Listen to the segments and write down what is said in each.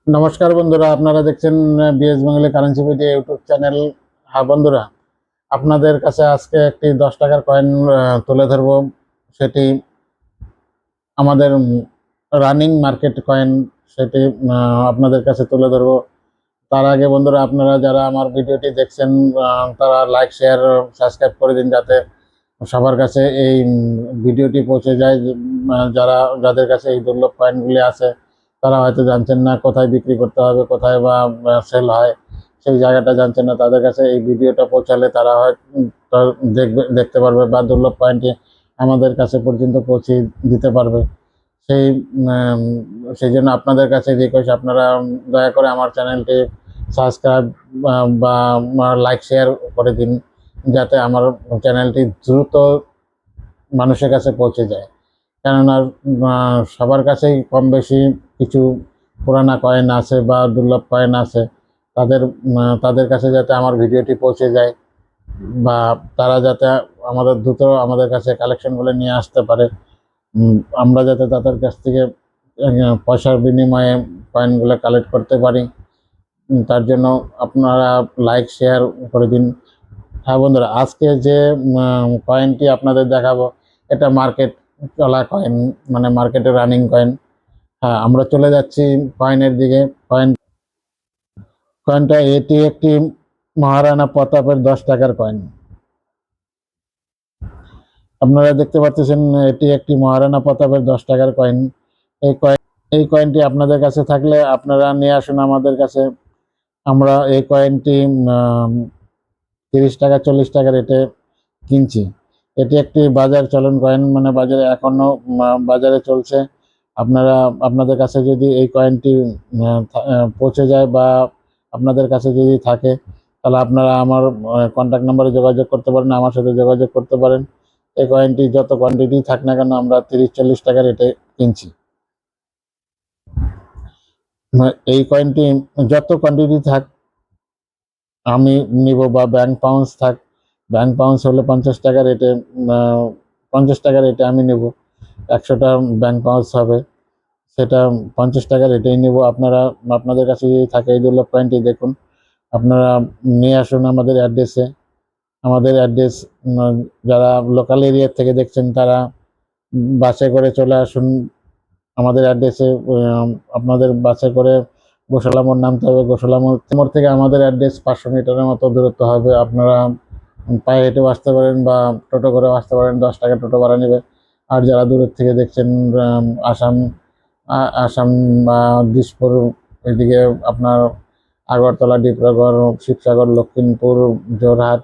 নমস্কার বন্ধুরা, আপনারা দেখছেন BS Bangla currency video YouTube channel. হ্যাঁ বন্ধুরা, আপনাদের কাছে আজকে একটি 10 টাকার কয়েন তুলে ধরবো। সেটি আমাদের রানিং মার্কেট কয়েন। সেটি আপনাদের কাছে তুলে ধরবো। তার আগে বন্ধুরা, আপনারা যারা আমার ভিডিওটি দেখছেন তারা লাইক, শেয়ার, সাবস্ক্রাইব করে দিন, যাতে সবার কাছে এই ভিডিওটি পৌঁছে যায়। যাদের কাছে এই দুর্লভ কয়েনগুলি আছে, তারা হয়তো জানছেন না কোথায় বিক্রি করতে হবে, কোথায় বা সেল হয়, সেই জায়গাটা জানছেন না। তাদের কাছে এই ভিডিওটা পৌঁছালে তারা হয় দেখতে পারবে, বা দুর্লভ কয়েনটি আমাদের কাছে পর্যন্ত পৌঁছে দিতে পারবে। সেই উম, সেই জন্য আপনাদের কাছে রিকোয়েস্ট, আপনারা দয়া করে আমার চ্যানেলটি সাবস্ক্রাইব বা লাইক, শেয়ার করে দিন, যাতে আমার চ্যানেলটি দ্রুত মানুষের কাছে পৌঁছে যায়। কেননা সবার কাছেই কম বেশি কিছু পুরানা কয়েন আছে বা দুর্লভ কয়েন আছে। তাদের কাছে যাতে আমার ভিডিওটি পৌঁছে যায়, বা তারা যাতে দ্রুত আমাদের কাছে কালেকশনগুলো নিয়ে আসতে পারে। আমরা যাতে তাদের কাছ থেকে পয়সার বিনিময়ে কয়েনগুলো কালেক্ট করতে পারি। তার জন্য আপনারা লাইক, শেয়ার করে দিন। হ্যাঁ বন্ধুরা, আজকে যে কয়েনটি আপনাদের দেখাবো, এটা মার্কেট চলা কয়েন, মানে মার্কেটে রানিং কয়েন। হ্যাঁ, আমরা চলে যাচ্ছি কয়েনের দিকে। কয়েনটা এটি একটি মহারানা প্রতাপের 10 টাকার কয়েন। আপনারা দেখতে পাচ্ছেন, এটি একটি মহারানা প্রতাপের 10 টাকার কয়েন। এই কয়েনটি আপনাদের কাছে থাকলে আপনারা নিয়ে আসুন আমাদের কাছে। আমরা এই কয়েনটি 30 টাকা, 40 টাকা রেটে কিনছি। এটি একটি বাজার চলন কয়েন, মানে বাজারে এখনো বাজারে চলছে। আপনাদের কাছে যদি এই কয়েনটি পৌঁছে যায়, বা আপনাদের কাছে যদি থাকে, তাহলে আপনারা আমার কন্ট্যাক্ট নাম্বারে যোগাযোগ করতে পারেন, আমার সাথে যোগাযোগ করতে পারেন। এই কয়েনটি যত কোয়ান্টিটি থাক না কেন, আমরা 30-40 টাকা রেটে কিনছি। এই কয়েনটি যত কোয়ান্টিটি থাক আমি নিব, বা ব্যাংক পাউন্স থাক। ব্যাংক পাউন্স হলে 50 টাকা রেটে, 50 টাকা রেটে আমি নেব। 100টা ব্যাংক পাউন্স হবে, সেটা 50 টাকা রেটেই নেব। আপনাদের কাছে যদি থাকে এই দুর্লভ কয়েনটি, দেখুন আপনারা নিয়ে আসুন আমাদের অ্যাড্রেসে। আমাদের অ্যাড্রেস, যারা লোকাল এরিয়া থেকে দেখছেন তারা বাসে করে চলে আসুন আমাদের অ্যাড্রেসে। আপনাদের বাসে করে গোসালামোড় নামতে হবে। গোসালামোড় থেকে আমাদের অ্যাড্রেস 500 মিটারের মতো দূরত্ব হবে। আপনারা পায়ে হেঁটেও আসতে পারেন, বা টোটো করেও আসতে পারেন। 10 টাকা টোটো ভাড়া নেবে। আর যারা দূরের থেকে দেখছেন, আসাম আসাম বা দিসপুর, এদিকে আপনার আগরতলা, ডিব্রুগড়, শিবসাগর, লক্ষ্মীমপুর, যোরহাট,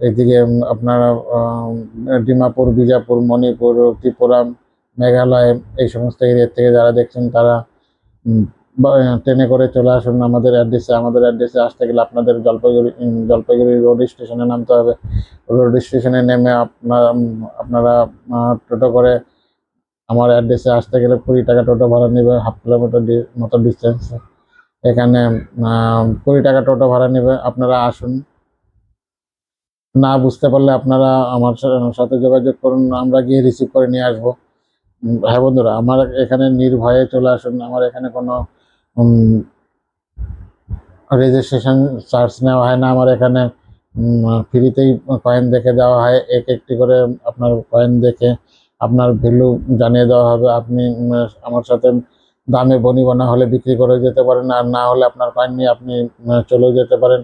এদিকে আপনারা ডিমাপুর, বিজাপুর, মণিপুর, ত্রিপুরা, মেঘালয়, এই সমস্ত এরিয়া থেকে যারা দেখছেন তারা ট্রেনে করে চলে আসুন আমাদের অ্যাড্রেসে। আমাদের অ্যাড্রেসে আসতে গেলে আপনাদের জলপাইগুড়ি রোড স্টেশনে নামতে হবে। রোড স্টেশনে নেমে আপনারা টোটো করে আমার অ্যাড্রেসে আসতে গেলে 20 টাকা টোটো ভাড়া নেবে। হাফ কিলোমিটার মতো ডিস্টেন্স এখানে। 20 টাকা টোটো ভাড়া নেবে। আপনারা আসুন। না বুঝতে পারলে আপনারা আমার সাথে যোগাযোগ করুন, আমরা গিয়ে রিসিভ করে নিয়ে আসবো। হ্যাঁ বন্ধুরা, আমার এখানে নির্ভয়ে চলে আসুন। আমার এখানে কোনো রেজিস্ট্রেশন চার্জ নেওয়া হয় না। আমার এখানে ফ্রিতেই কয়েন দেখে দেওয়া হয়। একটি করে আপনার কয়েন দেখে আপনার ভ্যালু জানিয়ে দেওয়া হবে। আপনি আমার সাথে দামে বনিবনা হলে বিক্রি করে যেতে পারেন, আর না হলে আপনার কয়েন নিয়ে আপনি চলেও যেতে পারেন।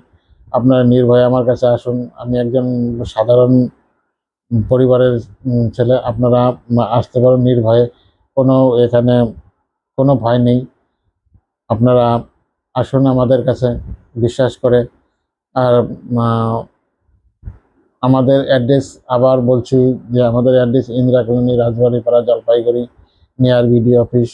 আপনারা নির্ভয়ে আমার কাছে আসুন। আমি একজন সাধারণ পরিবারের ছেলে। আপনারা আসতে পারেন নির্ভয়ে। এখানে কোনো ভয় নেই। আপনারা আসুন আমাদের কাছে বিশ্বাস করে। আর আমাদের অ্যাড্রেস আবার বলছি, যে আমাদের address Indira colony, Rajbaripara, Jalpaiguri, near BDO office.